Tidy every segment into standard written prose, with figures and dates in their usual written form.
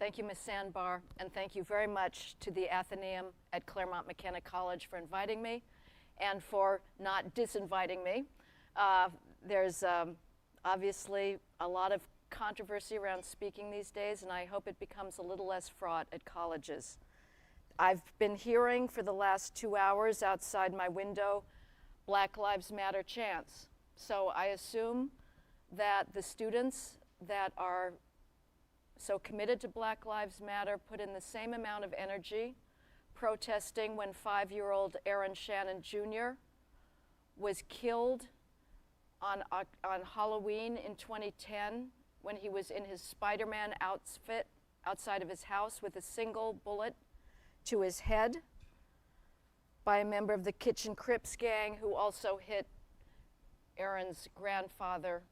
Thank you, Ms. Sandbar, and thank you very much to the Athenaeum at Claremont McKenna College for inviting me and for not disinviting me. There's obviously a lot of controversy around speaking these days, and I hope it becomes a little less fraught at colleges. I've been hearing for the last 2 hours outside my window Black Lives Matter chants. So I assume that the students that are so committed to Black Lives Matter put in the same amount of energy protesting when 5-year-old Aaron Shannon Jr. was killed on Halloween in 2010 when he was in his Spider-Man outfit outside of his house with a single bullet to his head by a member of the Kitchen Crips gang who also hit Aaron's grandfather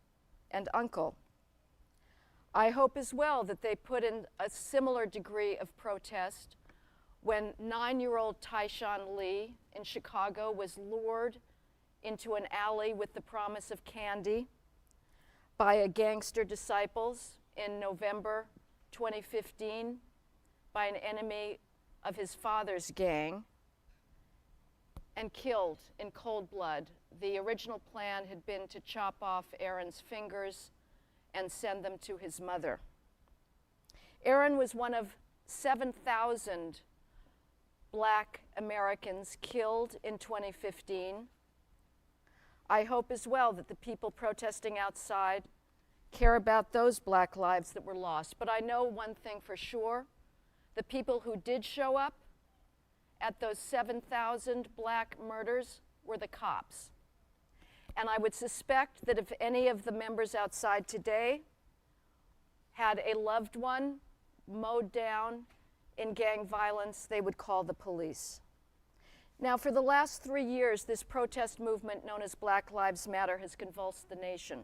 and uncle. I hope as well that they put in a similar degree of protest when 9-year-old Tyshawn Lee in Chicago was lured into an alley with the promise of candy by a gangster disciples in November 2015 by an enemy of his father's gang and killed in cold blood. The original plan had been to chop off Aaron's fingers and send them to his mother. Aaron was one of 7,000 Black Americans killed in 2015. I hope as well that the people protesting outside care about those Black lives that were lost. But I know one thing for sure: the people who did show up at those 7,000 Black murders were the cops. And I would suspect that if any of the members outside today had a loved one mowed down in gang violence, they would call the police. Now, for the last 3 years, this protest movement known as Black Lives Matter has convulsed the nation.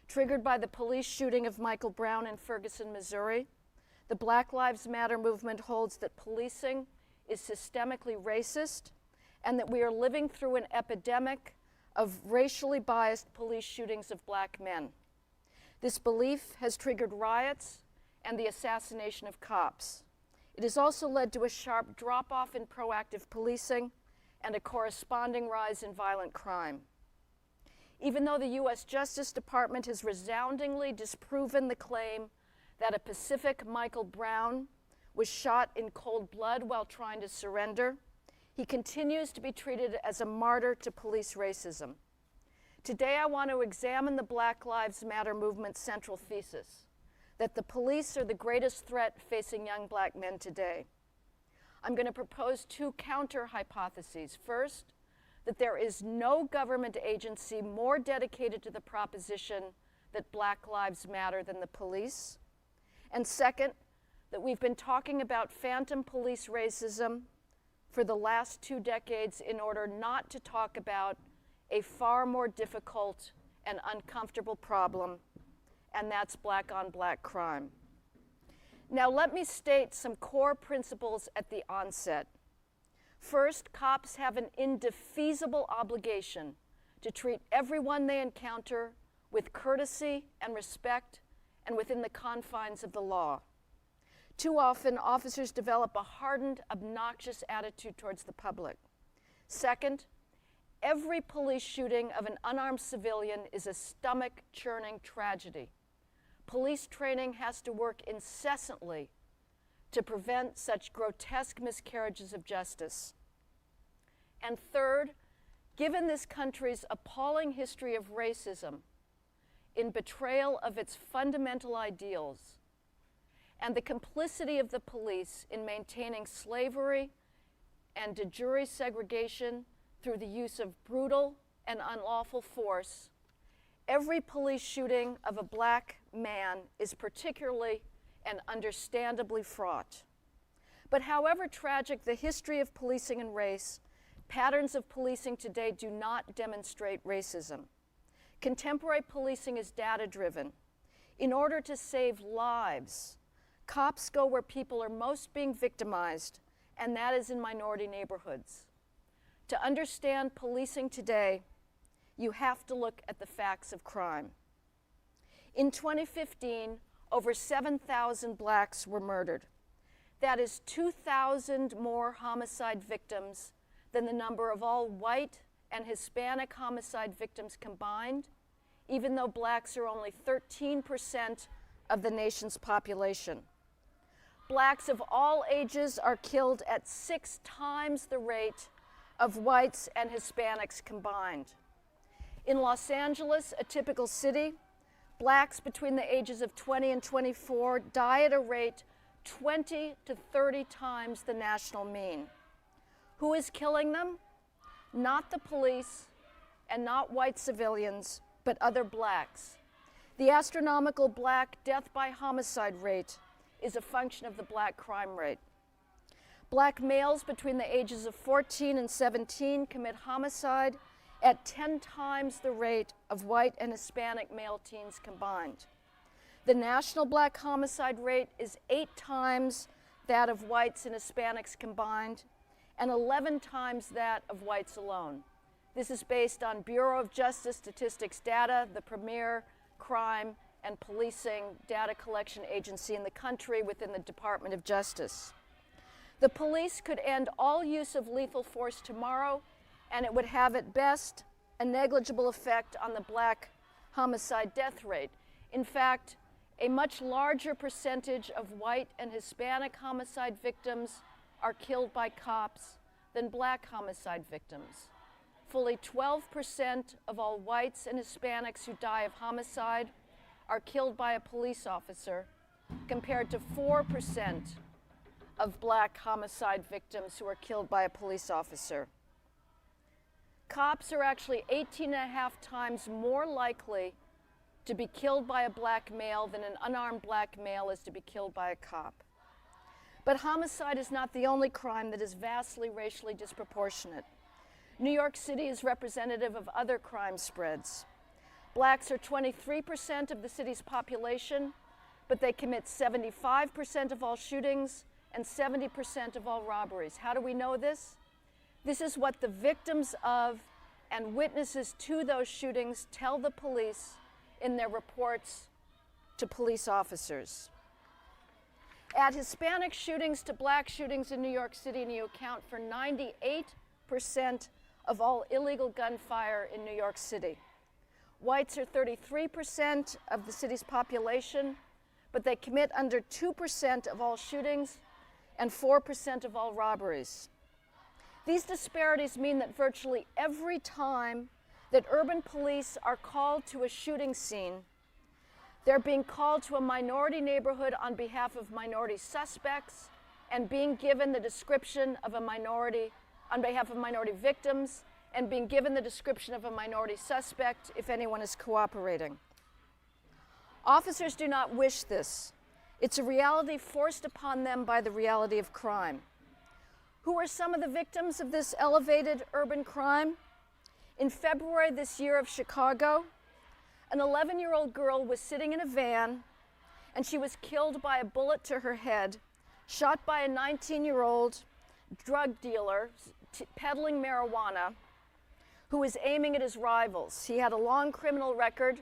Triggered by the police shooting of Michael Brown in Ferguson, Missouri, the Black Lives Matter movement holds that policing is systemically racist and that we are living through an epidemic of racially biased police shootings of Black men. This belief has triggered riots and the assassination of cops. It has also led to a sharp drop-off in proactive policing and a corresponding rise in violent crime. Even though the U.S. Justice Department has resoundingly disproven the claim that a Pacific Michael Brown was shot in cold blood while trying to surrender, he continues to be treated as a martyr to police racism. Today, I want to examine the Black Lives Matter movement's central thesis, that the police are the greatest threat facing young Black men today. I'm going to propose 2 counter-hypotheses. First, that there is no government agency more dedicated to the proposition that Black lives matter than the police. And second, that we've been talking about phantom police racism for the last 2 decades in order not to talk about a far more difficult and uncomfortable problem, and that's Black-on-Black crime. Now, let me state some core principles at the onset. First, cops have an indefeasible obligation to treat everyone they encounter with courtesy and respect and within the confines of the law. Too often, officers develop a hardened, obnoxious attitude towards the public. Second, every police shooting of an unarmed civilian is a stomach-churning tragedy. Police training has to work incessantly to prevent such grotesque miscarriages of justice. And third, given this country's appalling history of racism in betrayal of its fundamental ideals, and the complicity of the police in maintaining slavery and de jure segregation through the use of brutal and unlawful force, every police shooting of a Black man is particularly and understandably fraught. But however tragic the history of policing and race, patterns of policing today do not demonstrate racism. Contemporary policing is data-driven. In order to save lives, cops go where people are most being victimized, and that is in minority neighborhoods. To understand policing today, you have to look at the facts of crime. In 2015, over 7,000 blacks were murdered. That is 2,000 more homicide victims than the number of all white and Hispanic homicide victims combined, even though blacks are only 13% of the nation's population. Blacks of all ages are killed at 6 times the rate of whites and Hispanics combined. In Los Angeles, a typical city, blacks between the ages of 20 and 24 die at a rate 20 to 30 times the national mean. Who is killing them? Not the police and not white civilians, but other blacks. The astronomical black death by homicide rate is a function of the black crime rate. Black males between the ages of 14 and 17 commit homicide at 10 times the rate of white and Hispanic male teens combined. The national black homicide rate is 8 times that of whites and Hispanics combined, and 11 times that of whites alone. This is based on Bureau of Justice Statistics data, the premier crime and policing data collection agency in the country within the Department of Justice. The police could end all use of lethal force tomorrow, and it would have at best a negligible effect on the black homicide death rate. In fact, a much larger percentage of white and Hispanic homicide victims are killed by cops than black homicide victims. Fully 12% of all whites and Hispanics who die of homicide are killed by a police officer, compared to 4% of black homicide victims who are killed by a police officer. Cops are actually 18.5 times more likely to be killed by a black male than an unarmed black male is to be killed by a cop. But homicide is not the only crime that is vastly racially disproportionate. New York City is representative of other crime spreads. Blacks are 23% of the city's population, but they commit 75% of all shootings and 70% of all robberies. How do we know this? This is what the victims of and witnesses to those shootings tell the police in their reports to police officers. Add Hispanic shootings to black shootings in New York City, and you account for 98% of all illegal gunfire in New York City. Whites are 33% of the city's population, but they commit under 2% of all shootings and 4% of all robberies. These disparities mean that virtually every time that urban police are called to a shooting scene, they're being called to a minority neighborhood on behalf of minority suspects and being given the description of a minority on behalf of minority victims and being given the description of a minority suspect if anyone is cooperating. Officers do not wish this. It's a reality forced upon them by the reality of crime. Who are some of the victims of this elevated urban crime? In February this year of Chicago, an 11-year-old girl was sitting in a van and she was killed by a bullet to her head, shot by a 19-year-old drug dealer peddling marijuana who was aiming at his rivals. He had a long criminal record.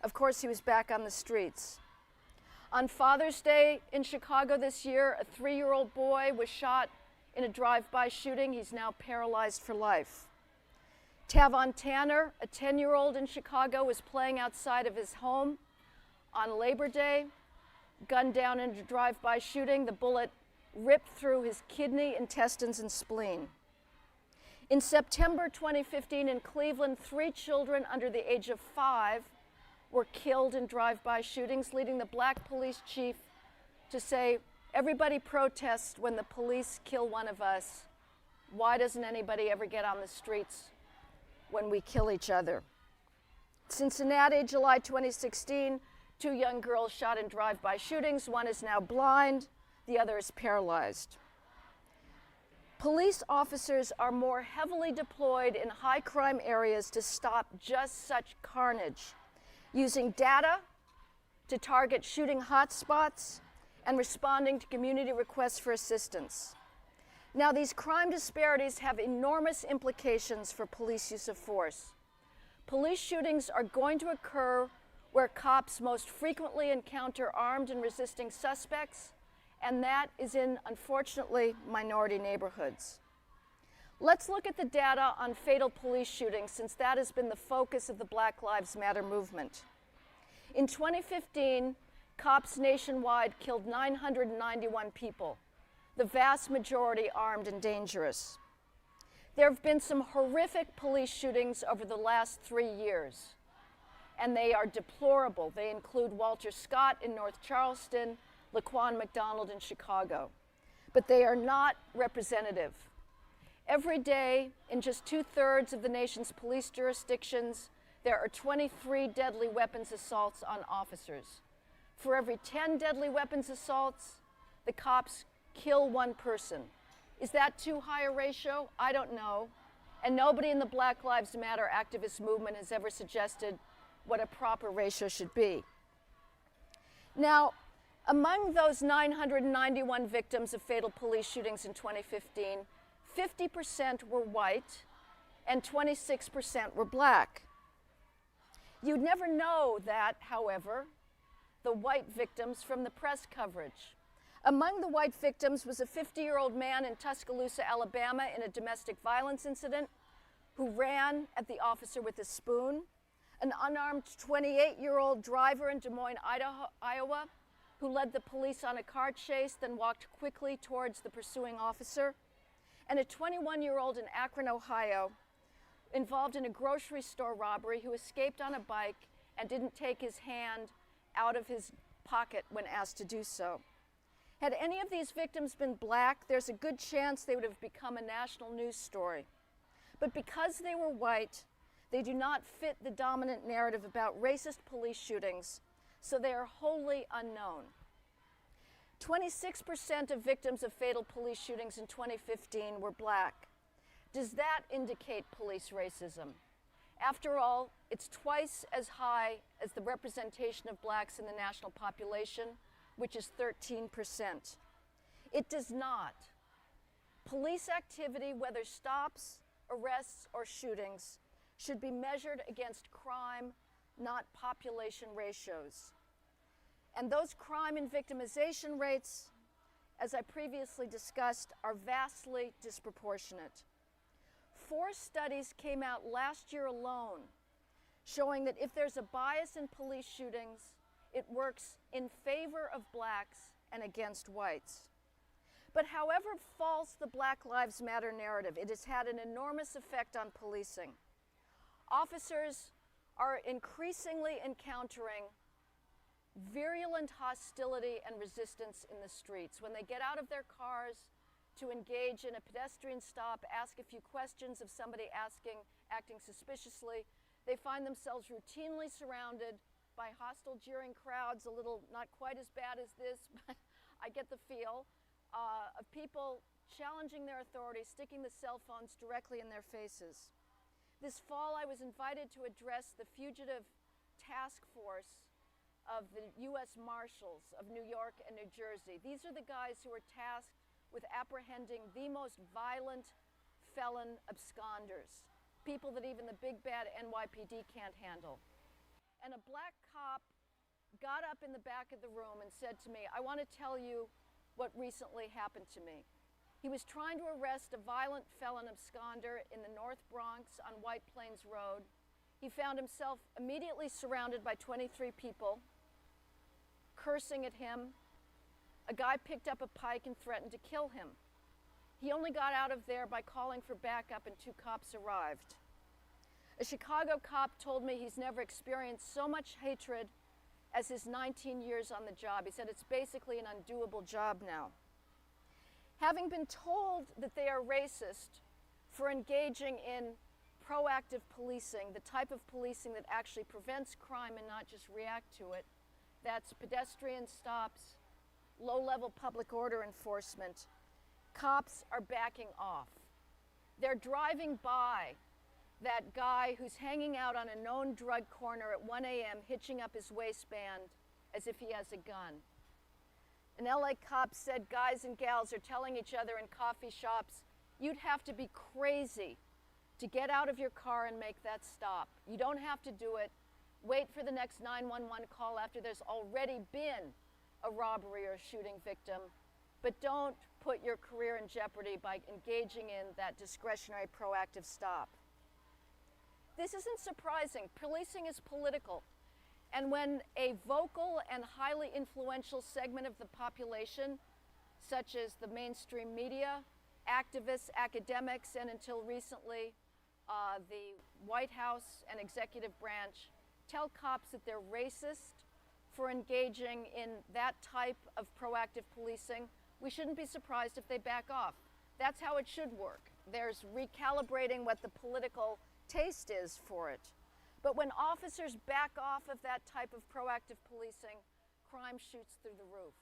Of course, he was back on the streets. On Father's Day in Chicago this year, a 3-year-old boy was shot in a drive-by shooting. He's now paralyzed for life. Tavon Tanner, a 10-year-old in Chicago, was playing outside of his home on Labor Day, gunned down in a drive-by shooting. The bullet ripped through his kidney, intestines, and spleen. In September 2015 in Cleveland, 3 children under the age of 5 were killed in drive-by shootings, leading the black police chief to say, "Everybody protests when the police kill one of us. Why doesn't anybody ever get on the streets when we kill each other?" Cincinnati, July 2016, 2 young girls shot in drive-by shootings. One is now blind, the other is paralyzed. Police officers are more heavily deployed in high crime areas to stop just such carnage, using data to target shooting hotspots and responding to community requests for assistance. Now, these crime disparities have enormous implications for police use of force. Police shootings are going to occur where cops most frequently encounter armed and resisting suspects, and that is in, unfortunately, minority neighborhoods. Let's look at the data on fatal police shootings, since that has been the focus of the Black Lives Matter movement. In 2015, cops nationwide killed 991 people, the vast majority armed and dangerous. There have been some horrific police shootings over the last 3 years, and they are deplorable. They include Walter Scott in North Charleston, Laquan McDonald in Chicago, but they are not representative. Every day, in just 2/3 of the nation's police jurisdictions, there are 23 deadly weapons assaults on officers. For every 10 deadly weapons assaults, the cops kill one person. Is that too high a ratio? I don't know. And nobody in the Black Lives Matter activist movement has ever suggested what a proper ratio should be. Now, among those 991 victims of fatal police shootings in 2015, 50% were white and 26% were black. You'd never know that, however, the white victims from the press coverage. Among the white victims was a 50-year-old man in Tuscaloosa, Alabama, in a domestic violence incident who ran at the officer with a spoon, an unarmed 28-year-old driver in Des Moines, Iowa, who led the police on a car chase, then walked quickly towards the pursuing officer, and a 21-year-old in Akron, Ohio, involved in a grocery store robbery who escaped on a bike and didn't take his hand out of his pocket when asked to do so. Had any of these victims been black, there's a good chance they would have become a national news story. But because they were white, they do not fit the dominant narrative about racist police shootings, so they are wholly unknown. 26% of victims of fatal police shootings in 2015 were black. Does that indicate police racism? After all, it's twice as high as the representation of blacks in the national population, which is 13%. It does not. Police activity, whether stops, arrests, or shootings, should be measured against crime, not population ratios. And those crime and victimization rates, as I previously discussed, are vastly disproportionate. 4 studies came out last year alone showing that if there's a bias in police shootings, it works in favor of blacks and against whites. But however false the Black Lives Matter narrative, it has had an enormous effect on policing. Officers are increasingly encountering virulent hostility and resistance in the streets. When they get out of their cars to engage in a pedestrian stop, ask a few questions of somebody acting suspiciously, they find themselves routinely surrounded by hostile, jeering crowds, a little not quite as bad as this, but I get the feel, of people challenging their authority, sticking the cell phones directly in their faces. This fall, I was invited to address the fugitive task force of the U.S. Marshals of New York and New Jersey. These are the guys who are tasked with apprehending the most violent felon absconders, people that even the big bad NYPD can't handle. And a black cop got up in the back of the room and said to me, "I want to tell you what recently happened to me." He was trying to arrest a violent felon absconder in the North Bronx on White Plains Road. He found himself immediately surrounded by 23 people, cursing at him. A guy picked up a pike and threatened to kill him. He only got out of there by calling for backup, and 2 cops arrived. A Chicago cop told me he's never experienced so much hatred as his 19 years on the job. He said it's basically an undoable job now. Having been told that they are racist for engaging in proactive policing, the type of policing that actually prevents crime and not just react to it, that's pedestrian stops, low-level public order enforcement, cops are backing off. They're driving by that guy who's hanging out on a known drug corner at 1 a.m. hitching up his waistband as if he has a gun. An LA cop said guys and gals are telling each other in coffee shops, "You'd have to be crazy to get out of your car and make that stop. You don't have to do it. Wait for the next 911 call after there's already been a robbery or a shooting victim, but don't put your career in jeopardy by engaging in that discretionary proactive stop. This isn't surprising. Policing is political. And when a vocal and highly influential segment of the population, such as the mainstream media, activists, academics, and until recently, the White House and executive branch, tell cops that they're racist for engaging in that type of proactive policing, we shouldn't be surprised if they back off. That's how it should work. There's recalibrating what the political taste is for it. But when officers back off of that type of proactive policing, crime shoots through the roof.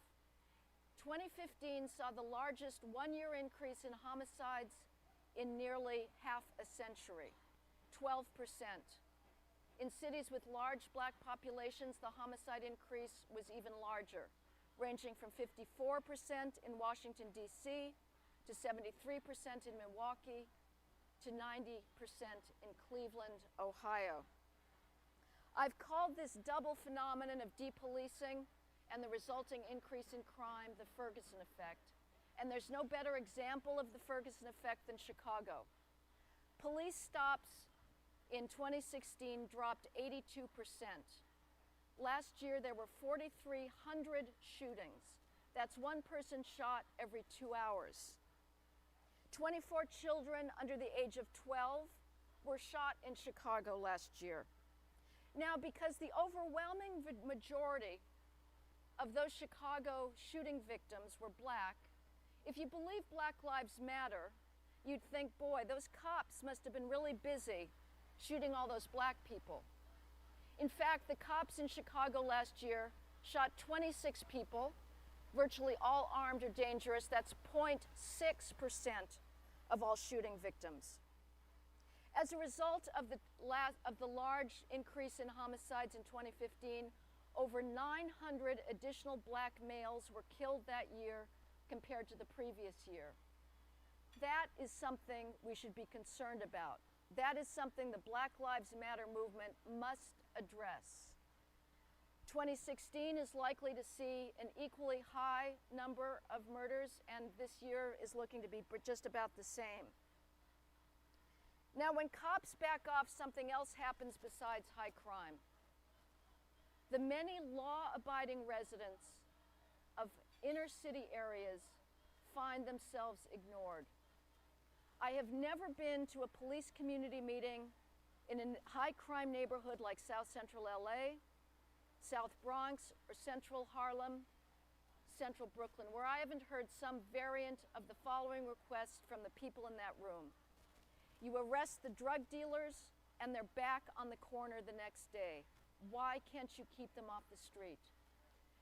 2015 saw the largest one-year increase in homicides in nearly half a century, 12%. In cities with large black populations, the homicide increase was even larger, ranging from 54% in Washington, D.C., to 73% in Milwaukee, to 90% in Cleveland, Ohio. I've called this double phenomenon of depolicing and the resulting increase in crime the Ferguson effect. And there's no better example of the Ferguson effect than Chicago. Police stops in 2016 dropped 82%. Last year there were 4,300 shootings. That's one person shot every 2 hours. 24 children under the age of 12 were shot in Chicago last year. Now, because the overwhelming majority of those Chicago shooting victims were black, if you believe Black Lives Matter, you'd think, boy, those cops must have been really busy shooting all those black people. In fact, the cops in Chicago last year shot 26 people, virtually all armed or dangerous. That's 0.6% of all shooting victims. As a result of the large increase in homicides in 2015, over 900 additional black males were killed that year compared to the previous year. That is something we should be concerned about. That is something the Black Lives Matter movement must address. 2016 is likely to see an equally high number of murders, and this year is looking to be just about the same. Now, when cops back off, something else happens besides high crime. The many law-abiding residents of inner city areas find themselves ignored. I have never been to a police community meeting in a high crime neighborhood like South Central LA, South Bronx, or Central Harlem, Central Brooklyn, where I haven't heard some variant of the following request from the people in that room. You arrest the drug dealers and they're back on the corner the next day. Why can't you keep them off the street?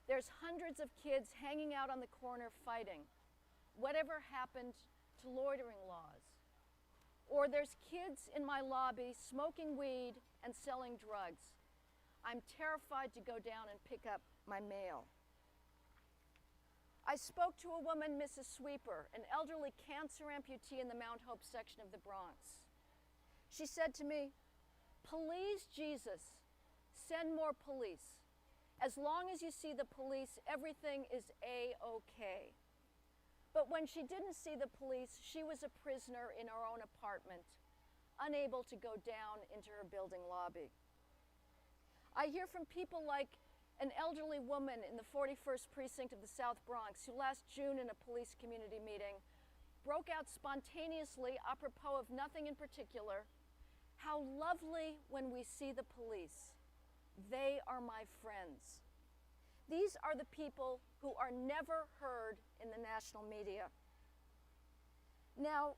There's hundreds of kids hanging out on the corner fighting. Whatever happened to loitering laws? Or there's kids in my lobby smoking weed and selling drugs. I'm terrified to go down and pick up my mail. I spoke to a woman, Mrs. Sweeper, an elderly cancer amputee in the Mount Hope section of the Bronx. She said to me, "Please, Jesus, send more police. As long as you see the police, everything is A-okay." But when she didn't see the police, she was a prisoner in her own apartment, unable to go down into her building lobby. I hear from people like an elderly woman in the 41st precinct of the South Bronx who last June in a police community meeting broke out spontaneously, apropos of nothing in particular, "How lovely when we see the police. They are my friends." These are the people who are never heard in the national media. Now,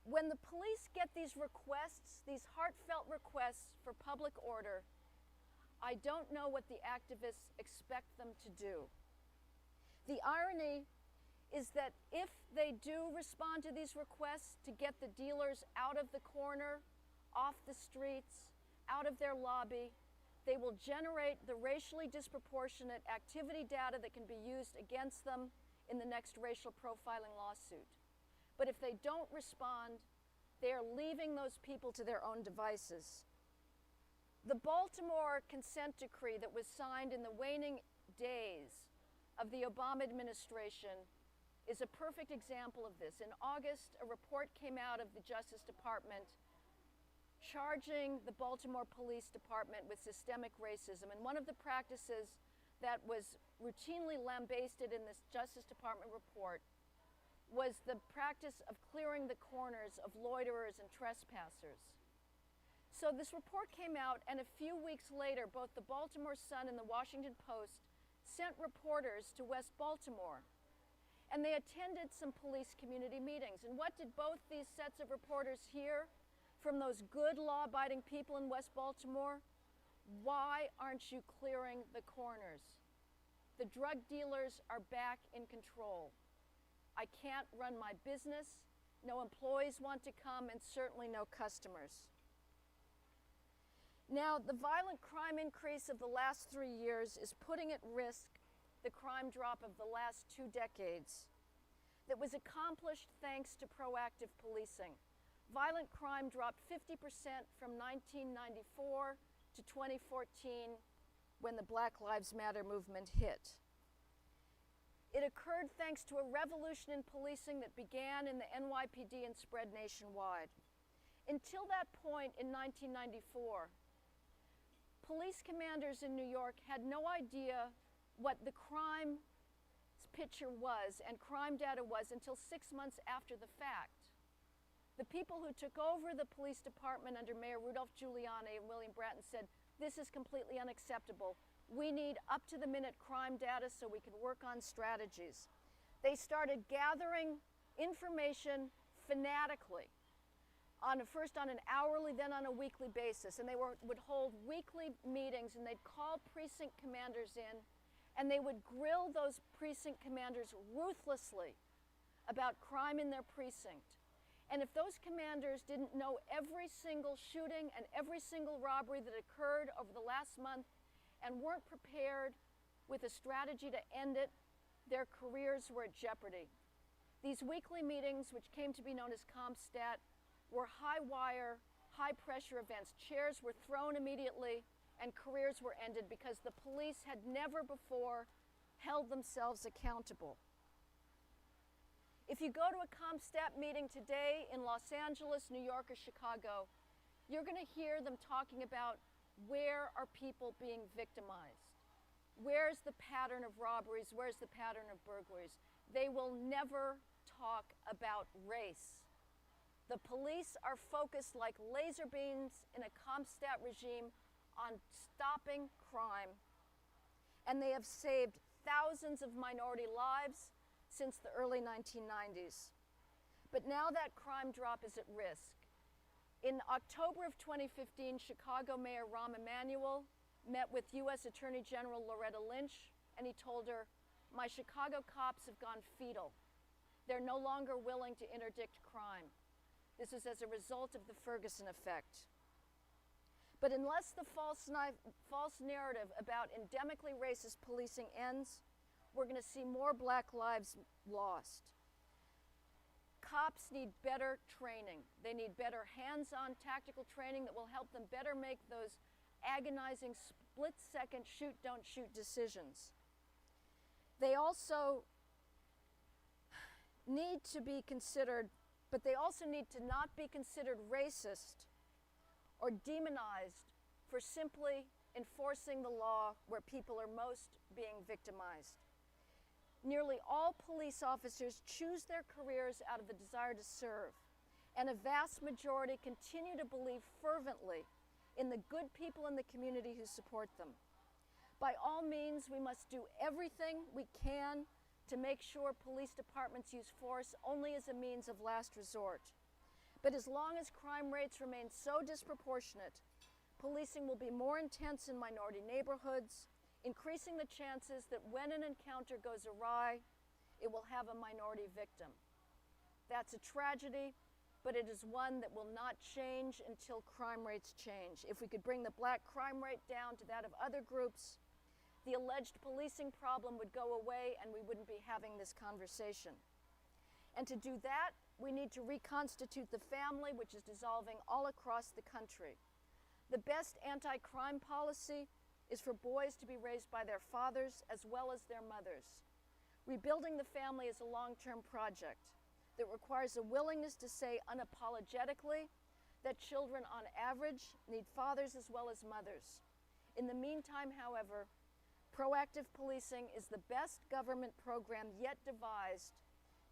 when the police get these requests, these heartfelt requests for public order, I don't know what the activists expect them to do. The irony is that if they do respond to these requests to get the dealers out of the corner, off the streets, out of their lobby, they will generate the racially disproportionate activity data that can be used against them in the next racial profiling lawsuit. But if they don't respond, they are leaving those people to their own devices. The Baltimore consent decree that was signed in the waning days of the Obama administration is a perfect example of this. In August, a report came out of the Justice Department charging the Baltimore Police Department with systemic racism. And one of the practices that was routinely lambasted in this Justice Department report was the practice of clearing the corners of loiterers and trespassers. So this report came out, and a few weeks later, both the Baltimore Sun and the Washington Post sent reporters to West Baltimore, and they attended some police community meetings. And what did both these sets of reporters hear from those good law-abiding people in West Baltimore? Why aren't you clearing the corners? The drug dealers are back in control. I can't run my business. No employees want to come, and certainly no customers. Now, the violent crime increase of the last 3 years is putting at risk the crime drop of the last 2 decades that was accomplished thanks to proactive policing. Violent crime dropped 50% from 1994 to 2014 when the Black Lives Matter movement hit. It occurred thanks to a revolution in policing that began in the NYPD and spread nationwide. Until that point in 1994, police commanders in New York had no idea what the crime picture was and crime data was until 6 months after the fact. The people who took over the police department under Mayor Rudolph Giuliani and William Bratton said, this is completely unacceptable. We need up-to-the-minute crime data so we can work on strategies. They started gathering information fanatically, first on an hourly, then on a weekly basis. And they would hold weekly meetings, and they'd call precinct commanders in, and they would grill those precinct commanders ruthlessly about crime in their precinct. And if those commanders didn't know every single shooting and every single robbery that occurred over the last month and weren't prepared with a strategy to end it, their careers were at jeopardy. These weekly meetings, which came to be known as CompStat, were high-wire, high-pressure events. Chairs were thrown immediately, and careers were ended because the police had never before held themselves accountable. If you go to a CompStat meeting today in Los Angeles, New York, or Chicago, you're going to hear them talking about where are people being victimized? Where's the pattern of robberies? Where's the pattern of burglaries? They will never talk about race. The police are focused like laser beams in a CompStat regime on stopping crime, and they have saved thousands of minority lives since the early 1990s. But now that crime drop is at risk. In October of 2015, Chicago Mayor Rahm Emanuel met with U.S. Attorney General Loretta Lynch, and he told her, my Chicago cops have gone fetal. They're no longer willing to interdict crime. This is as a result of the Ferguson effect. But unless the false narrative about endemically racist policing ends, we're going to see more Black lives lost. Cops need better training. They need better hands-on tactical training that will help them better make those agonizing split-second shoot, don't shoot decisions. They also need to be considered, but they also need to not be considered racist or demonized for simply enforcing the law where people are most being victimized. Nearly all police officers choose their careers out of the desire to serve, and a vast majority continue to believe fervently in the good people in the community who support them. By all means, we must do everything we can to make sure police departments use force only as a means of last resort. But as long as crime rates remain so disproportionate, policing will be more intense in minority neighborhoods, increasing the chances that when an encounter goes awry, it will have a minority victim. That's a tragedy, but it is one that will not change until crime rates change. If we could bring the Black crime rate down to that of other groups, the alleged policing problem would go away and we wouldn't be having this conversation. And to do that, we need to reconstitute the family, which is dissolving all across the country. The best anti-crime policy is for boys to be raised by their fathers as well as their mothers. Rebuilding the family is a long-term project that requires a willingness to say unapologetically that children on average need fathers as well as mothers. In the meantime, however, proactive policing is the best government program yet devised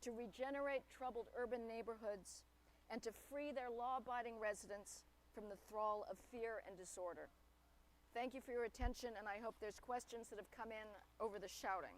to regenerate troubled urban neighborhoods and to free their law-abiding residents from the thrall of fear and disorder. Thank you for your attention, and I hope there's questions that have come in over the shouting.